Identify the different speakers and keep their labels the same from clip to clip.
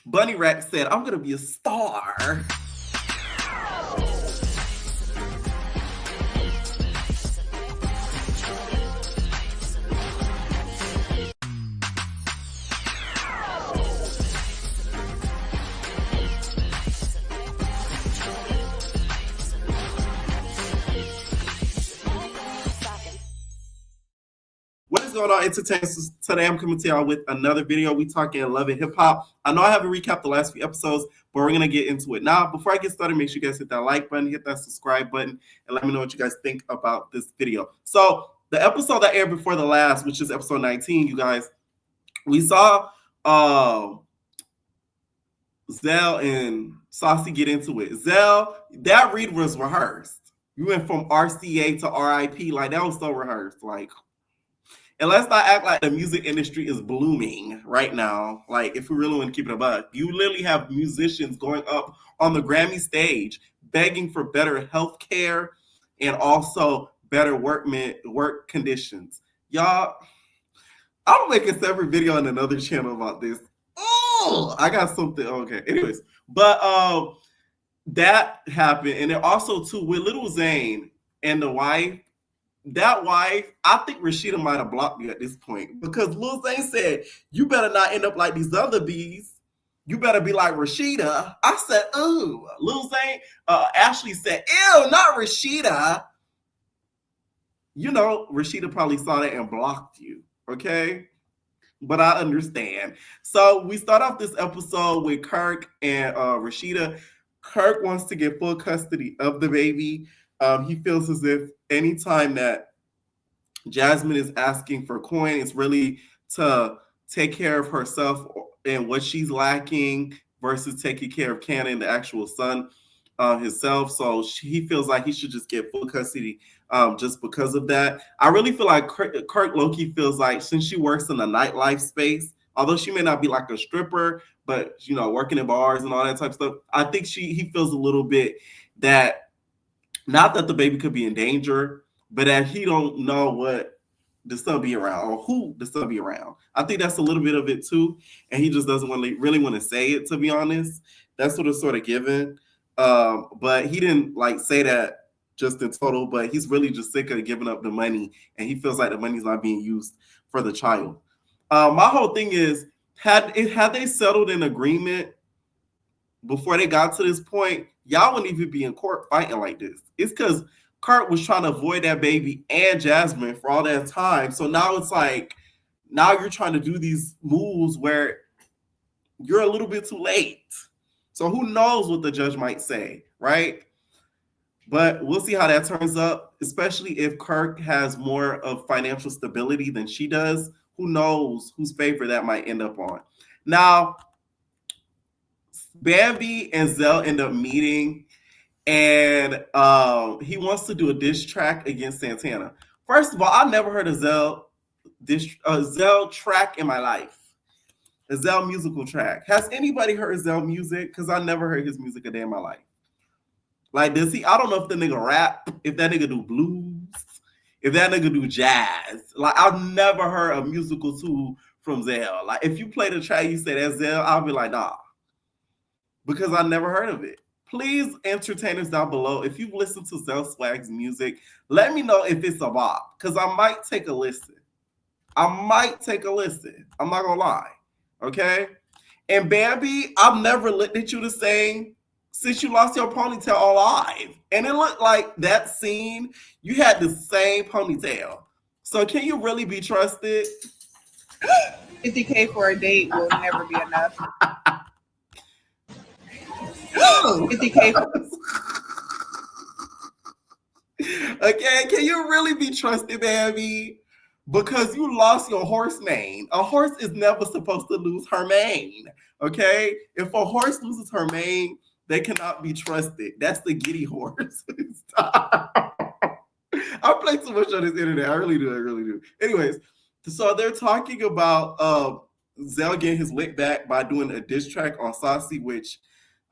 Speaker 1: Bunny Rack said, I'm gonna be a star. What is going on, entertainers? Today I'm coming to y'all with another video. We talking love and hip hop. I know I haven't recapped the last few episodes, but we're gonna get into it now. Before I get started, make sure you guys hit that like button, hit that subscribe button, and let me know what you guys think about this video. So the episode that aired before the last, which is episode 19, you guys, we saw Zell and Saucy get into it. Zell, that read was rehearsed. You went from RCA to RIP, like that was so rehearsed. Like, and let's not act like the music industry is blooming right now. Like, if we really want to keep it above, you literally have musicians going up on the Grammy stage begging for better health care and also better work conditions. Y'all, I'm making a separate video on another channel about this. Oh, I got something. Okay, anyways, but that happened, and then also too with Lil Zane and the wife. That wife, I think Rashida might have blocked me at this point because Lil Zane said, "You better not end up like these other bees. You better be like Rashida." I said, "Ooh." Lil Zane, Ashley said, "Ew, not Rashida." You know, Rashida probably saw that and blocked you. Okay. But I understand. So we start off this episode with Kirk and Rashida. Kirk wants to get full custody of the baby. He feels as if anytime that Jasmine is asking for coin, it's really to take care of herself and what she's lacking versus taking care of Cannon, the actual son, himself. So he feels like he should just get full custody just because of that. I really feel like Kirk Loki feels like since she works in the nightlife space, although she may not be like a stripper, but you know, working in bars and all that type of stuff, I think he feels a little bit that not that the baby could be in danger, but that he don't know what the son be around or who the son be around. I think that's a little bit of it too, and he just doesn't really want to say it. To be honest, that's what it's sort of given. But he didn't like say that just in total, but he's really just sick of giving up the money, and he feels like the money's not being used for the child. My whole thing is, had they settled an agreement before they got to this point, y'all wouldn't even be in court fighting like this. It's because Kurt was trying to avoid that baby and Jasmine for all that time. So now it's like, now you're trying to do these moves where you're a little bit too late. So who knows what the judge might say, right? But we'll see how that turns up, especially if Kirk has more of financial stability than she does. Who knows whose favor that might end up on. Now, Bambi and Zell end up meeting, and he wants to do a diss track against Santana. First of all, I never heard a Zell track in my life. A Zell musical track. Has anybody heard Zell music? Because I never heard his music a day in my life. Like, does he? I don't know if the nigga rap, if that nigga do blues, if that nigga do jazz. Like, I've never heard a musical tool from Zell. Like, if you play the track, you say that's Zell, I'll be like, nah. Because I never heard of it. Please, entertainers down below, if you've listened to Zell Swag's music, let me know if it's a bop. Because I might take a listen. I'm not going to lie. Okay? And Bambi, I've never looked at you the same since you lost your ponytail all live. And it looked like that scene, you had the same ponytail. So can you really be trusted?
Speaker 2: $50K for a date will never be enough. $50K for
Speaker 1: okay, can you really be trusted, Bambi? Because you lost your horse mane. A horse is never supposed to lose her mane. Okay? If a horse loses her mane, they cannot be trusted. That's the giddy horse. I play too much on this internet. I really do. Anyways, so they're talking about Zell getting his lick back by doing a diss track on Saucy, which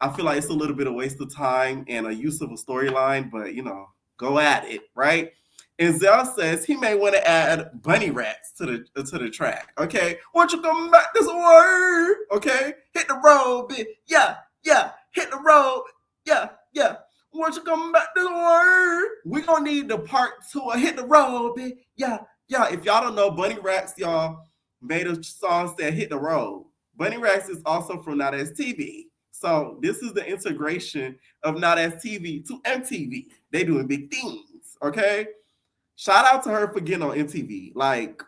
Speaker 1: I feel like it's a little bit of waste of time and a use of a storyline, but you know, go at it, right? And Zell says he may want to add bunny rats to the track. Okay, won't you come back this word? Okay, hit the road, bitch. Yeah, yeah, hit the road. Yeah, yeah. Once you come back to the word, we gonna need the part 2 of hit the road, bitch. Yeah, yeah. If y'all don't know, Bunny Rax, y'all made a song that hit the road. Bunny Rax is also from Not As TV. So this is the integration of Not As TV to MTV. They doing big things, okay? Shout out to her for getting on MTV. Like,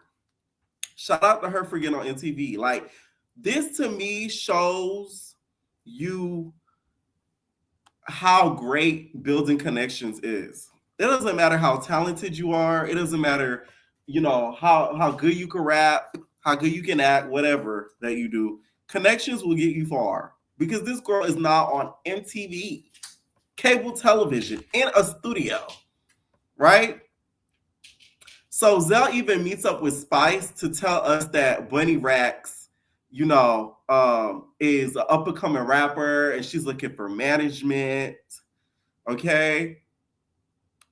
Speaker 1: shout out to her for getting on MTV. Like, this to me shows you how great building connections is. It doesn't matter how talented you are. It doesn't matter, how good you can rap, how good you can act, whatever that you do. Connections will get you far because this girl is now on MTV, cable television, in a studio, right? So Zell even meets up with Spice to tell us that Bunny Rax, is an up and coming rapper and she's looking for management. Okay.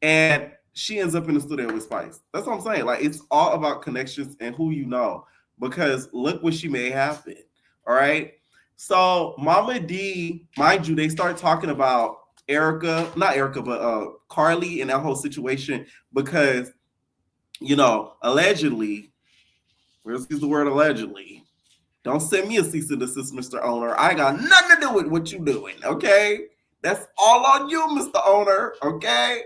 Speaker 1: And she ends up in the studio with Spice. That's what I'm saying. Like, it's all about connections and who you know, because look what she made happen. All right. So Mama D, mind you, they start talking about not Erica, but Carly and that whole situation because, allegedly, let's use the word allegedly. Don't send me a cease and desist, Mr. Owner. I got nothing to do with what you doing, okay? That's all on you, Mr. Owner, okay?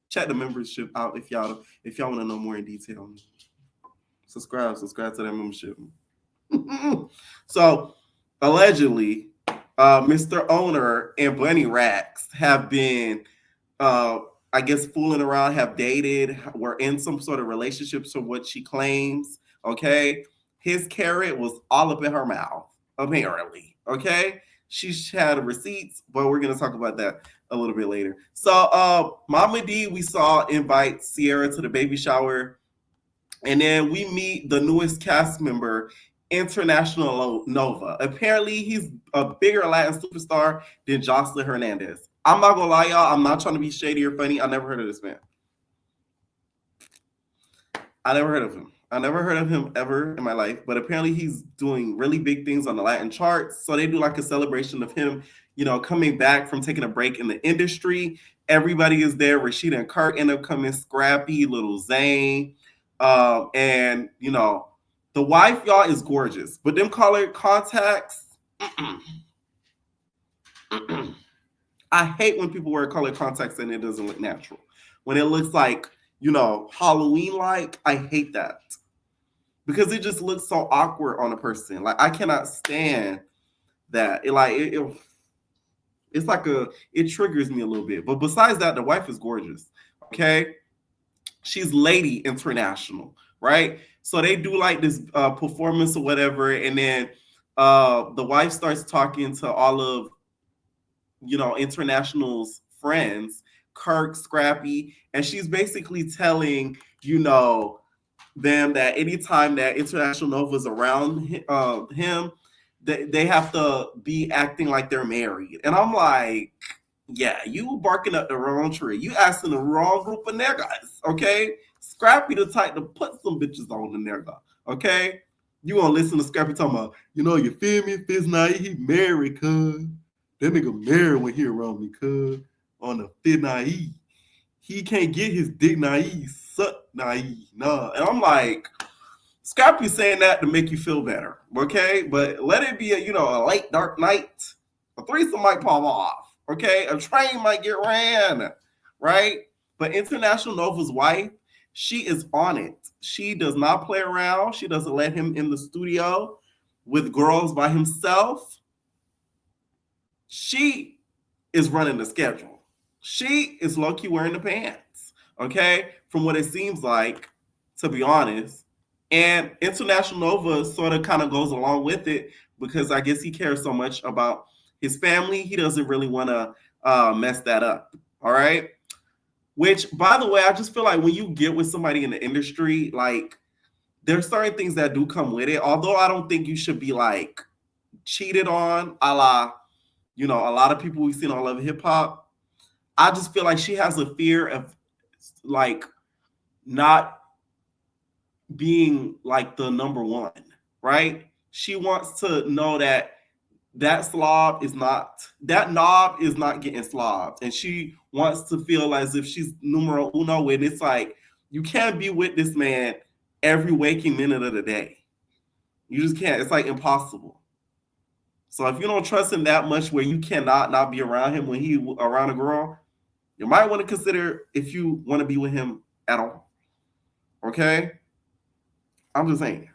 Speaker 1: Check the membership out if y'all want to know more in detail. Subscribe to that membership. So, allegedly, Mr. Owner and Bunny Rax have been, I guess, fooling around, have dated, were in some sort of relationships from what she claims, okay? His carrot was all up in her mouth, apparently, okay? She had receipts, but we're going to talk about that a little bit later. So, Mama D, we saw invite Sierra to the baby shower, and then we meet the newest cast member, International Nova. Apparently, he's a bigger Latin superstar than Jocelyn Hernandez. I'm not gonna lie, y'all. I'm not trying to be shady or funny. I never heard of this man. I never heard of him. I never heard of him ever in my life, but apparently he's doing really big things on the Latin charts. So they do like a celebration of him, coming back from taking a break in the industry. Everybody is there. Rashida and Kirk end up coming, Scrappy, Little Zane. And, the wife, y'all, is gorgeous. But them colored contacts, I hate when people wear colored contacts and it doesn't look natural. When it looks like, Halloween-like, I hate that. Because it just looks so awkward on a person. Like, I cannot stand that. It triggers me a little bit. But besides that, the wife is gorgeous. Okay? She's Lady International, right? So they do like this performance or whatever, and then the wife starts talking to all of International's friends, Kirk, Scrappy, and she's basically telling them that anytime that International Nova's around him, they have to be acting like they're married, and I'm like, yeah, you barking up the wrong tree. You asking the wrong group of niggas, okay? Scrappy the type to put some bitches on the nigga, okay? You gonna listen to Scrappy talking about, you feel me? Fizz night, he married, cuz. That nigga married when he around me, cuz. On the fit naive. He can't get his dick naive, suck naive. Nah. And I'm like, Scrappy saying that to make you feel better, okay? But let it be a late dark night. A threesome might pop off, okay? A train might get ran, right? But International Nova's wife, she is on it. She does not play around. She doesn't let him in the studio with girls by himself. She is running the schedule. She is low-key wearing the pants, okay? From what it seems like, to be honest. And International Nova sort of kind of goes along with it because I guess he cares so much about his family. He doesn't really want to mess that up, all right? Which, by the way, I just feel like when you get with somebody in the industry, like, there's certain things that do come with it. Although I don't think you should be, like, cheated on, a la, a lot of people we've seen on Love Hip Hop. I just feel like she has a fear of, like, not being, like, the number one, right? She wants to know that that knob is not getting slobbed, and she wants to feel as if she's numero uno. And it's like you can't be with this man every waking minute of the day. You just can't. It's like impossible. So if you don't trust him that much, where you cannot not be around him when he around a girl, you might want to consider if you want to be with him at all. Okay, I'm just saying,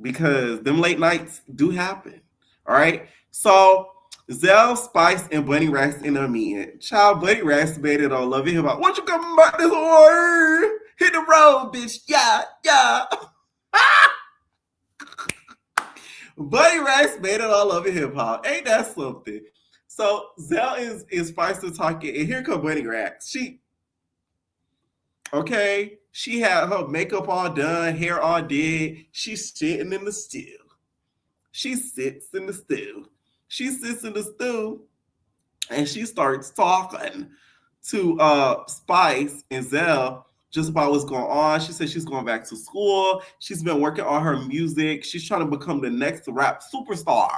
Speaker 1: because them late nights do happen. All right. So Zell, Spice, and Bunny Rex in a meeting. Child, Bunny Rex made it on Love It Hip Hop. What you coming back this way? Hit the road, bitch. Yeah, yeah. Bunny Rex made it on Love It Hip Hop. Ain't that something? So Zell is Spice talking, and here comes Bunny Rex. She had her makeup all done, hair all did. She's sitting in the stew. She sits in the stew. She sits in the stew and she starts talking to Spice and Zell just about what's going on. She said she's going back to school. She's been working on her music. She's trying to become the next rap superstar.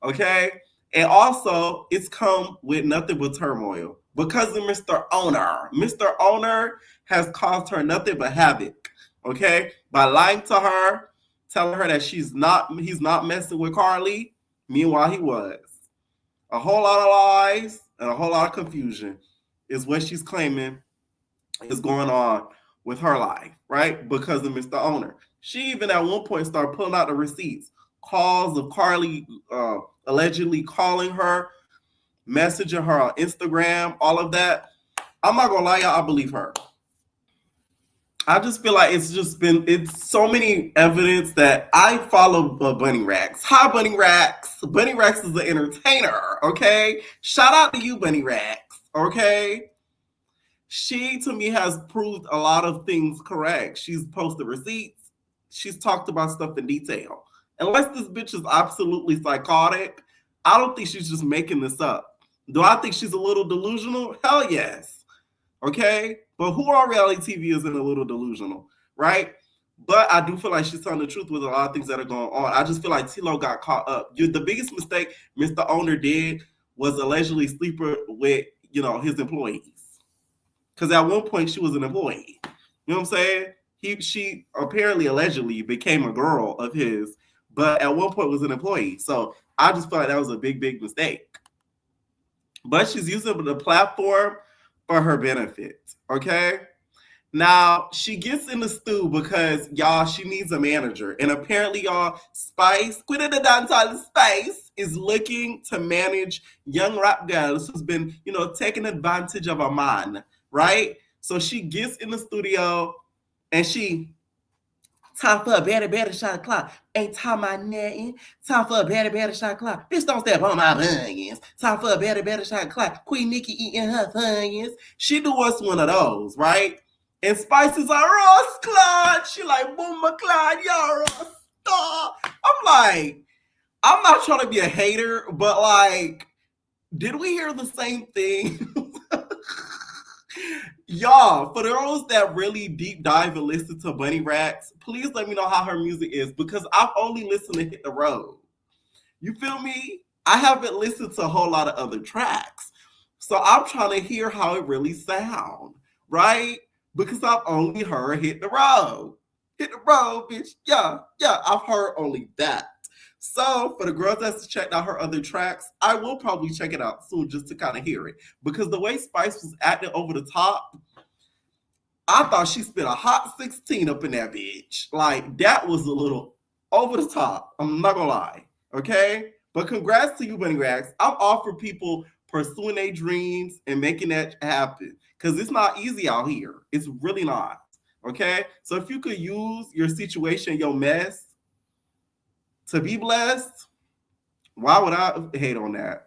Speaker 1: Okay. And also, it's come with nothing but turmoil because of Mr. Owner. Mr. Owner has caused her nothing but havoc. Okay. By lying to her, telling her that he's not messing with Carly. Meanwhile, he was. A whole lot of lies and a whole lot of confusion is what she's claiming is going on with her life, right? Because of Mr. Owner. She even at one point started pulling out the receipts, calls of Carly allegedly calling her, messaging her on Instagram, all of that. I'm not gonna lie, y'all, I believe her. I just feel like it's so many evidence that I follow Bunny Rex. Hi, Bunny Rex. Bunny Rex is an entertainer, okay? Shout out to you, Bunny Rex, okay? She, to me, has proved a lot of things correct. She's posted receipts. She's talked about stuff in detail. Unless this bitch is absolutely psychotic, I don't think she's just making this up. Do I think she's a little delusional? Hell yes. Okay? But who on reality TV isn't a little delusional, right? But I do feel like she's telling the truth with a lot of things that are going on. I just feel like T-Lo got caught up. The biggest mistake Mr. Owner did was allegedly sleeper with, his employees. Because at one point she was an employee. You know what I'm saying? She apparently allegedly became a girl of his, but at one point was an employee. So I just feel like that was a big, big mistake. But she's using the platform for her benefit. Okay? Now, she gets in the stew because, y'all, she needs a manager. And apparently, y'all, Spice, Queen of the Dancehall Spice, is looking to manage young rap girls who's been, taking advantage of a man, right? So she gets in the studio and she, time for a better shot clock. Ain't time my nothing. Time for a better shot clock. Bitch, don't step on my onions. Time for a better shot clock. Queen Nikki eating her onions. She do us one of those, right? And Spice is like, Ross Clyde. She like, boom, McClyde, y'all Ross star. I'm like, I'm not trying to be a hater, but like, did we hear the same thing? Y'all, for those that really deep dive and listen to Bunny Rex, please let me know how her music is because I've only listened to Hit the Road. You feel me? I haven't listened to a whole lot of other tracks. So I'm trying to hear how it really sounds, right? Because I've only heard Hit the Road. Hit the road, bitch. Yeah, I've heard only that. So for the girls that's checked out her other tracks, I will probably check it out soon just to kind of hear it. Because the way Spice was acting over the top, I thought she spit a hot 16 up in that bitch. Like, that was a little over the top. I'm not gonna lie. Okay? But congrats to you, Bunny Rex. I'm all for people pursuing their dreams and making that happen. Because it's not easy out here. It's really not. Okay? So if you could use your situation, your mess, to be blessed, why would I hate on that?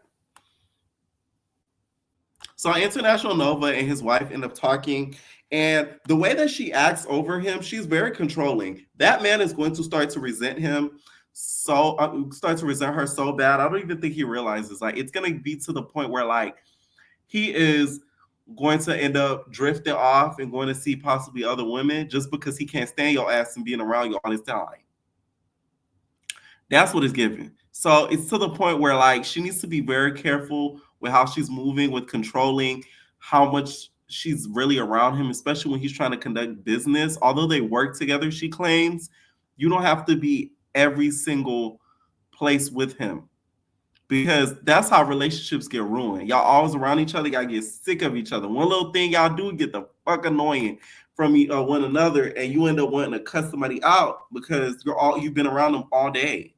Speaker 1: So International Nova and his wife end up talking, and the way that she acts over him, she's very controlling. That man is going to start to resent him, start to resent her so bad. I don't even think he realizes. Like, it's gonna be to the point where like he is going to end up drifting off and going to see possibly other women just because he can't stand your ass and being around you all this time. That's what it's giving. So it's to the point where like she needs to be very careful with how she's moving, with controlling how much she's really around him, especially when he's trying to conduct business. Although they work together, she claims, you don't have to be every single place with him because that's how relationships get ruined. Y'all always around each other, y'all get sick of each other. One little thing y'all do get the fuck annoying from one another, and you end up wanting to cut somebody out because you've been around them all day.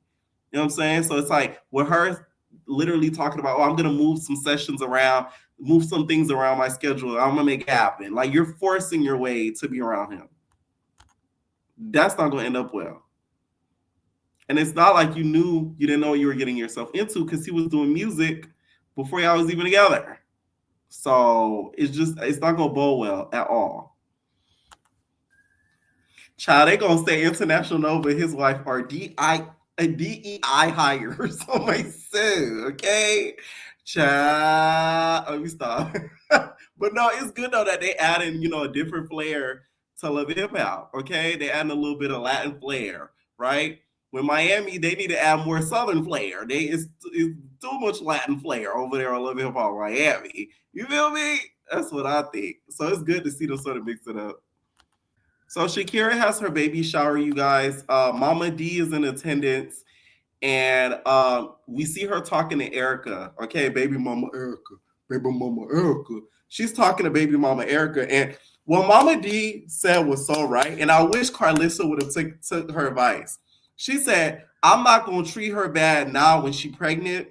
Speaker 1: You know what I'm saying? So it's like with her literally talking about, oh, I'm gonna move some sessions around, move some things around my schedule. I'm gonna make it happen. Like you're forcing your way to be around him. That's not gonna end up well. And it's not like you didn't know what you were getting yourself into because he was doing music before y'all was even together. So it's not gonna bode well at all. Child, they gonna say International Nova and his wife are DEI hires on my son, okay? Child, let me stop. But no, it's good though that they add in, a different flair to Love Hip Hop, okay? They add a little bit of Latin flair, right? With Miami, they need to add more Southern flair. It's too much Latin flair over there on Love Hip Hop Miami. You feel me? That's what I think. So it's good to see them sort of mix it up. So Shakira has her baby shower, you guys. Mama D is in attendance, and we see her talking to Erica. Okay, baby mama Erica, baby mama Erica. She's talking to baby mama Erica, and what Mama D said was so right. And I wish Carlissa would have took her advice. She said, "I'm not gonna treat her bad now when she's pregnant.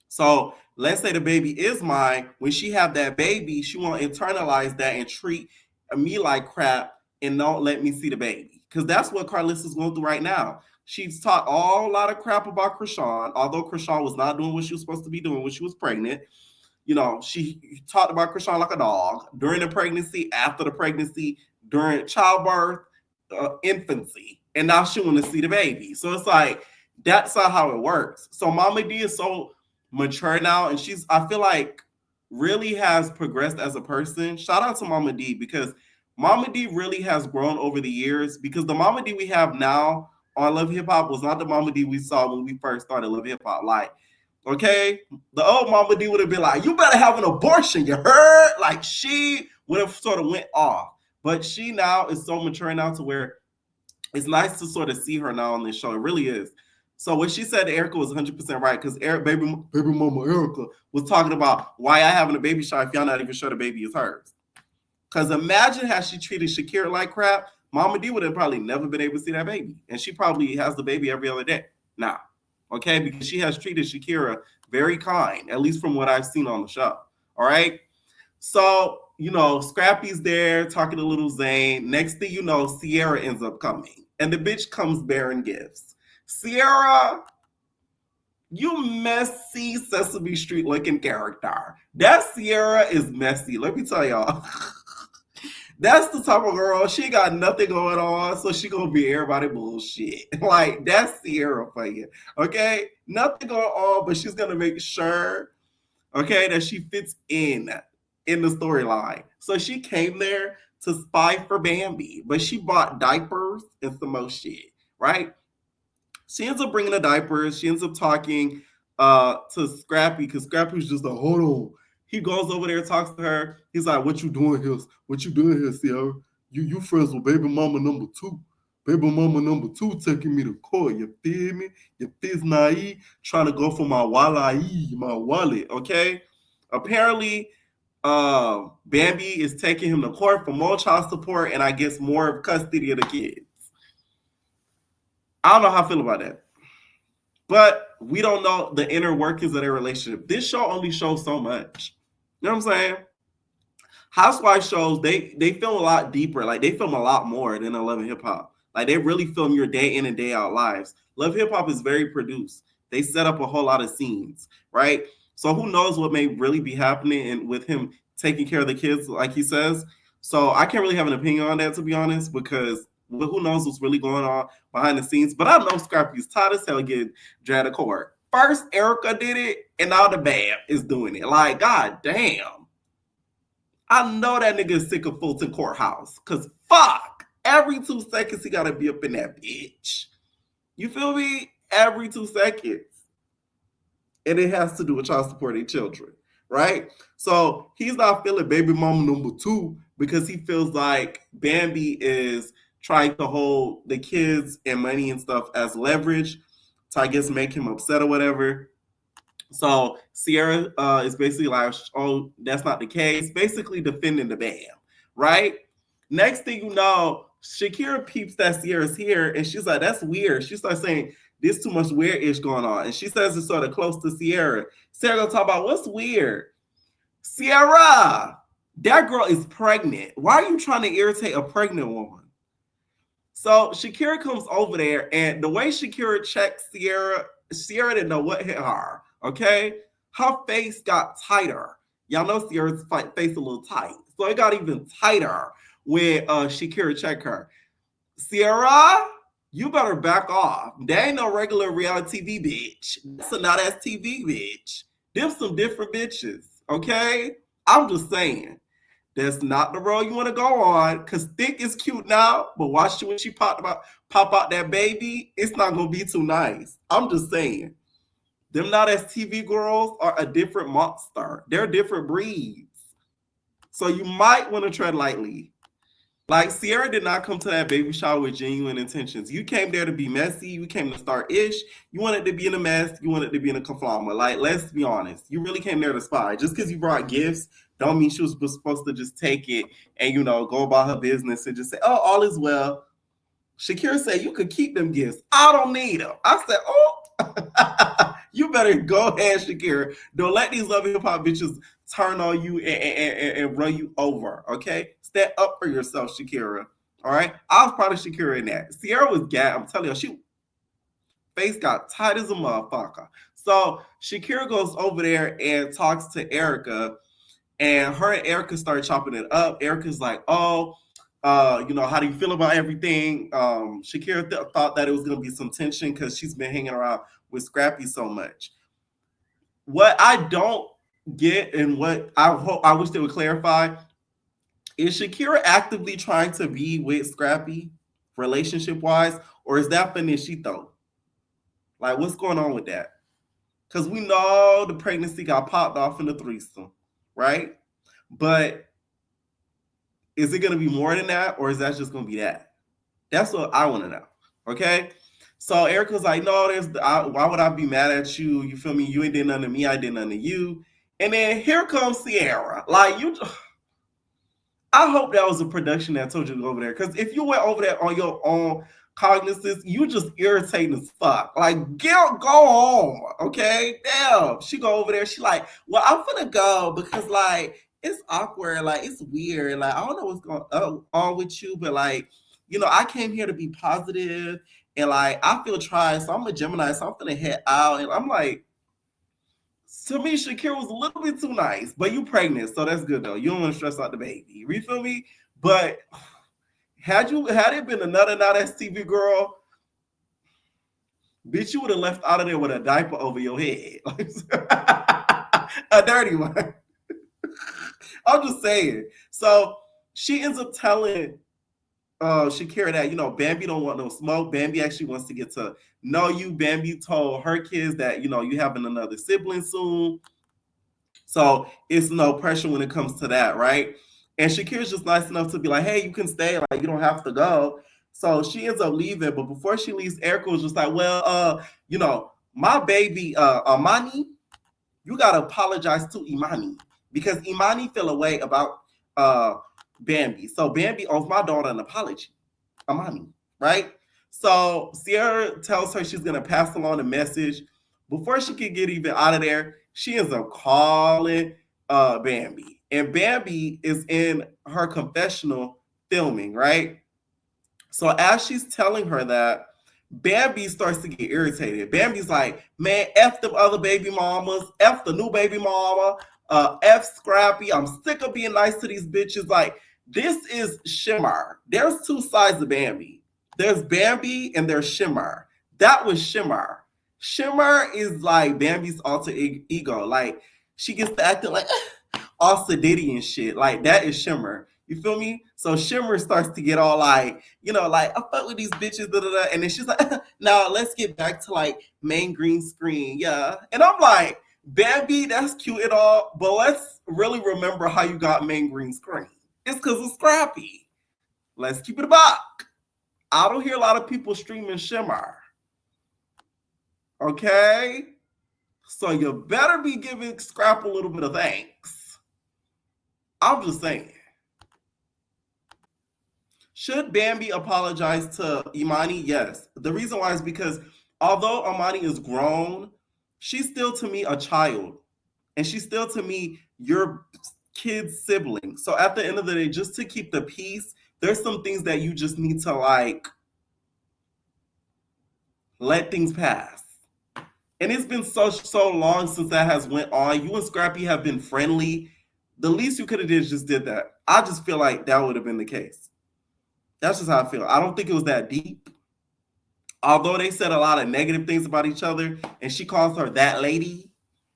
Speaker 1: So let's say the baby is mine. When she have that baby, she won't internalize that and treat me like crap and don't let me see the baby. Because that's what Carlissa's going through right now. She's taught all a lot of crap about Krishan, although Krishan was not doing what she was supposed to be doing when she was pregnant. She talked about Krishan like a dog during the pregnancy, after the pregnancy, during childbirth, infancy, and now she want to see the baby. So it's like that's not how it works. So Mama D is so mature now, and I feel like really has progressed as a person. Shout out to Mama D because Mama D really has grown over the years, because the Mama D we have now on Love Hip Hop was not the Mama D we saw when we first started Love Hip Hop. Like, okay, the old Mama D would have been like, you better have an abortion, you heard? Like, she would have sort of went off. But she now is so mature now to where it's nice to sort of see her now on this show. It really is. So what she said to Erica was 100% right, because baby mama Erica was talking about why I having a baby shower if y'all not even sure the baby is hers. Because imagine how she treated Shakira like crap. Mama D would have probably never been able to see that baby. And she probably has the baby every other day now. Okay? Because she has treated Shakira very kind, at least from what I've seen on the show. All right? So, Scrappy's there talking to Little Zane. Next thing you know, Sierra ends up coming. And the bitch comes bearing gifts. Sierra, you messy Sesame Street looking character. That Sierra is messy. Let me tell y'all. That's the type of girl, she got nothing going on, so she gonna be everybody bullshit. Like, that's Sierra for you. Okay? Nothing going on, but she's gonna make sure, okay, that she fits in the storyline. So she came there to spy for Bambi, but she bought diapers and some more shit, right? She ends up bringing the diapers. She ends up talking to Scrappy, because Scrappy's just like, hold on. He goes over there, talks to her. He's like, what you doing here? What you doing here, Sierra? You friends with baby mama number 2. Baby mama number 2 taking me to court. You feel me? You fizz naive, trying to go for my wallet, okay? Apparently, Bambi is taking him to court for more child support and I guess more custody of the kids. I don't know how I feel about that. But we don't know the inner workings of their relationship. This show only shows so much. You know what I'm saying? Housewife shows, they film a lot deeper. Like, they film a lot more than Love and Hip Hop. Like, they really film your day in and day out lives. Love Hip Hop is very produced. They set up a whole lot of scenes, right? So who knows what may really be happening and with him taking care of the kids, like he says. So I can't really have an opinion on that, to be honest, because who knows what's really going on behind the scenes. But I know Scrappy's tired as hell getting dragged to court. First, Erica did it, and now the Bam is doing it. Like, god damn. I know that nigga is sick of Fulton Courthouse. Because fuck, every 2 seconds he got to be up in that bitch. You feel me? Every 2 seconds. and it has to do with child supporting children, right? So he's not feeling baby mama number two because he feels like Bambi is trying to hold the kids and money and stuff as leverage to, I guess, make him upset or whatever. So Sierra is basically like, oh, that's not the case, basically defending the Bam, right? Next thing you know, Shakira peeps that Sierra's here, and she's like, that's weird. She starts saying, there's too much weird-ish going on. And she says it's sort of close to Sierra. Sierra gonna talk about what's weird. Sierra, that girl is pregnant. Why are you trying to irritate a pregnant woman? So Shakira comes over there, and the way Shakira checks Sierra didn't know what hit her. Okay, her face got tighter. Y'all know Sierra's face a little tight, so it got even tighter when Shakira checked her. Sierra, you better back off. That ain't no regular reality TV bitch. That's a not ass TV bitch. Them some different bitches. Okay, I'm just saying. That's not the road you want to go on. Cause Thick is cute now, but watch when she pop out that baby, it's not gonna be too nice. I'm just saying. Them not as TV girls are a different monster. They're different breeds. So you might want to tread lightly. Like Sierra did not come to that baby shower with genuine intentions. You came there to be messy. You came to start ish. You wanted to be in a mess. You wanted to be in a conflama. Like, let's be honest. You really came there to spy. Just because you brought gifts don't mean she was supposed to just take it and, you know, go about her business and just say, oh, all is well. Shakira said, you could keep them gifts. I don't need them. I said, oh, you better go ahead, Shakira. Don't let these love hip hop bitches turn on you and run you over, okay? Stand up for yourself, Shakira, all right? I was proud of Shakira in that. Sierra was gay. I'm telling you, she face got tight as a motherfucker. So Shakira goes over there and talks to Erica, and her and Erica start chopping it up. Erica's like, oh, you know, how do you feel about everything? Shakira thought that it was going to be some tension because she's been hanging around with Scrappy so much. What I don't get and what I wish they would clarify is Shakira actively trying to be with Scrappy relationship-wise, or is that finishito? Like, what's going on with that? Because we know the pregnancy got popped off in the threesome, right? But is it going to be more than that, or is that just going to be that? That's what I want to know, okay? So Erica's like, no, why would I be mad at you? You feel me? You ain't did nothing to me. I did nothing to you. And then here comes Sierra. Like, I hope that was a production that told you to go over there. Because if you went over there on your own cognizance, you just irritating as fuck. Like, go home, okay? Damn. She go over there. She like, well, I'm gonna go because, like, it's awkward. Like, it's weird. Like, I don't know what's going on with you, but, like, you know, I came here to be positive. And, like, I feel tried. So I'm a Gemini. So I'm gonna head out. And I'm like, to me, Shakira was a little bit too nice, but you pregnant, so that's good though. You don't want to stress out the baby. You feel me? But had it been another not STV girl, bitch, you would have left out of there with a diaper over your head. A dirty one. I'm just saying. So she ends up telling Shakira that, you know, Bambi don't want no smoke. Bambi actually wants to get to know you. Bambi told her kids that, you know, you having another sibling soon. So it's no pressure when it comes to that, right? And Shakira's just nice enough to be like, hey, you can stay. Like, you don't have to go. So she ends up leaving. But before she leaves, Erica was just like, well, you know, my baby, Amani, you got to apologize to Imani. Because Imani feel a way about Bambi. So Bambi owes my daughter an apology. Amani, right? So Sierra tells her she's going to pass along the message. Before she can get even out of there, she ends up calling Bambi. And Bambi is in her confessional filming, right? So as she's telling her that, Bambi starts to get irritated. Bambi's like, man, F them other baby mamas, F the new baby mama, F Scrappy. I'm sick of being nice to these bitches. Like, this is Shimmer. There's two sides of Bambi. There's Bambi and there's Shimmer. That was Shimmer. Shimmer is like Bambi's alter ego. Like, she gets to acting like all sedity and shit. Like, that is Shimmer. You feel me? So Shimmer starts to get all like, like, I fuck with these bitches, da, da, da. And then she's like, now let's get back to like main green screen. Yeah. And I'm like, Bambi, that's cute and all, but let's really remember how you got main green screen. It's because of Scrappy. Let's keep it a buck. I don't hear a lot of people streaming Shimmer. Okay? So you better be giving Scrap a little bit of thanks. I'm just saying. Should Bambi apologize to Imani? Yes. The reason why is because although Imani is grown, she's still to me a child. And she's still to me your kid's sibling. So at the end of the day, just to keep the peace, there's some things that you just need to like let things pass. And it's been so long since that has went on. You and Scrappy have been friendly. The least you could have did is just did that. I just feel like that would have been the case. That's just how I feel. I don't think it was that deep. Although they said a lot of negative things about each other, and she calls her that lady,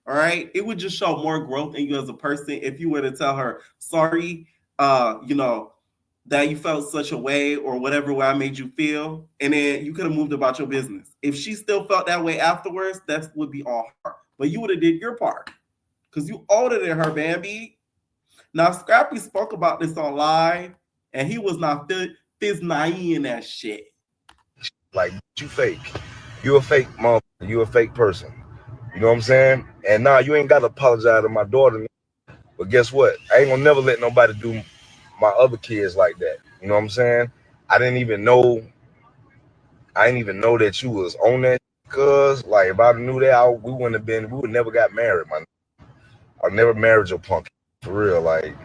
Speaker 1: all right? It would just show more growth in you as a person if you were to tell her, sorry, that you felt such a way or whatever way I made you feel, and then you could have moved about your business. If she still felt that way afterwards, that would be on her. But you would have did your part because you older than her, Bambi. Now, Scrappy spoke about this on live, and he was not naive in that shit.
Speaker 3: Like, you fake. You a fake motherfucker. You a fake person. You know what I'm saying? And nah, you ain't got to apologize to my daughter. But guess what? I ain't gonna never let nobody do my other kids like that. You know what I'm saying? I didn't even know that you was on that, cause like if I knew that, we would never got married, man. I never married your punk, for real. Like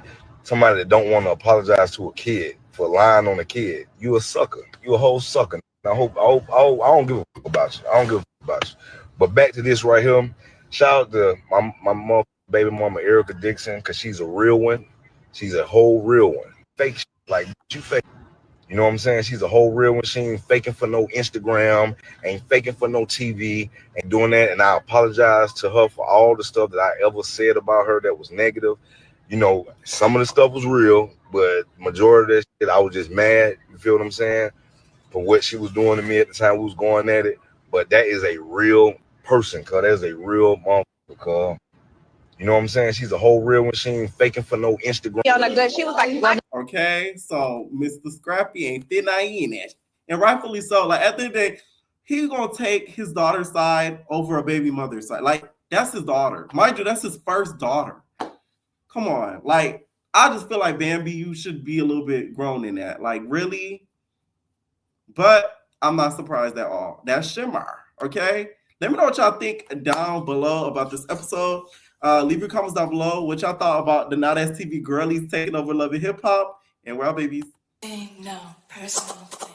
Speaker 3: somebody that don't want to apologize to a kid for lying on a kid. You a sucker. You a whole sucker. I don't give a fuck about you. I don't give a fuck about you. But back to this right here. Shout out to my mother, baby mama Erica Dixon, cause she's a real one. She's a whole real one. Fake shit, like you fake. You know what I'm saying? She's a whole real one. She ain't faking for no Instagram, ain't faking for no TV, ain't doing that. And I apologize to her for all the stuff that I ever said about her that was negative. You know, some of the stuff was real, but majority of that shit, I was just mad. You feel what I'm saying? For what she was doing to me at the time we was going at it. But that is a real person, cuz that's a real motherfucker, cuz. You know what I'm saying? She's a whole real one. She ain't faking for no Instagram.
Speaker 2: She was like,
Speaker 1: okay, so Mr. Scrappy ain't fit in that. And rightfully so. Like at the end of the day, he's gonna take his daughter's side over a baby mother's side. Like, that's his daughter. Mind you, that's his first daughter. Come on. Like, I just feel like Bambi, you should be a little bit grown in that. Like, really? But I'm not surprised at all. That's Shimmer. Okay? Let me know what y'all think down below about this episode. Leave your comments down below what y'all thought about the Not As TV girlies taking over Love and Hip Hop. And we're out, babies.
Speaker 4: No personal thing.